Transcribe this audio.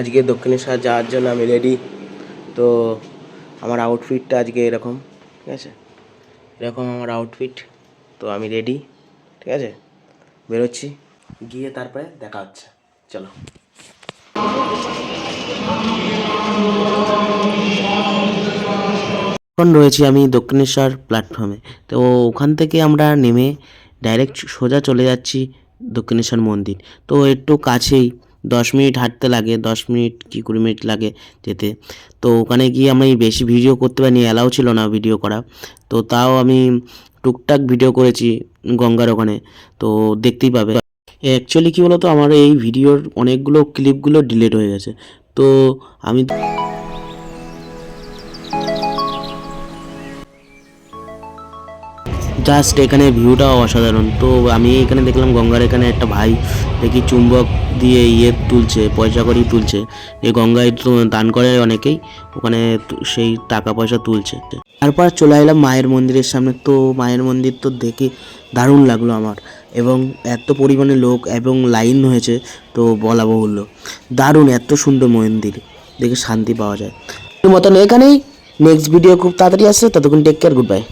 আজকে দক্ষিণেশ্বর যাওয়ার জন্য আমি রেডি। তো আমার আউটফিটটা আজকে এরকম, ঠিক আছে, এরকম আমার আউটফিট। তো আমি রেডি, ঠিক আছে, বেরোচ্ছি, গিয়ে তারপরে দেখা হচ্ছে, চলো। এখন রয়েছি আমি দক্ষিণেশ্বর প্ল্যাটফর্মে। তো ওখান থেকে আমরা নেমে ডাইরেক্ট সোজা চলে যাচ্ছি দক্ষিণেশ্বর মন্দির। তো একটু কাছেই, 10 মিনিট হাঁটতে লাগে, 10 মিনিট কি 20 মিনিট লাগে যেতে। তো ওখানে গিয়ে আমি বেশি ভিডিও করতে পারিনি, অ্যালাউ ছিল না ভিডিও করা। তো তাও আমি টুকটাক ভিডিও করেছি গঙ্গার ওখানে, তো দেখতেই পাবে। অ্যাকচুয়ালি কী বলতো, আমার এই ভিডিওর অনেকগুলো ক্লিপগুলো ডিলিট হয়ে গেছে। তো আমি জাস্ট এখানে ভিউটাও অসাধারণ। তো আমি এখানে দেখলাম গঙ্গার এখানে একটা ভাই দেখি চুম্বক দিয়ে তুলছে, পয়সা করেই তুলছে। এই গঙ্গায় দান করে অনেকেই, ওখানে সেই টাকা পয়সা তুলছে। তারপর চলে এলাম মায়ের মন্দিরের সামনে। তো মায়ের মন্দির তো দেখে দারুণ লাগলো আমার, এবং এত পরিমাণে লোক এবং লাইন হয়েছে তো বলা বাহুল্য। দারুণ, এত সুন্দর মন্দির দেখে শান্তি পাওয়া যায়। মতন এখানেই নেক্সট ভিডিও খুব তাড়াতাড়ি আসছে, ততক্ষণ টেক কেয়ার, গুড বাই।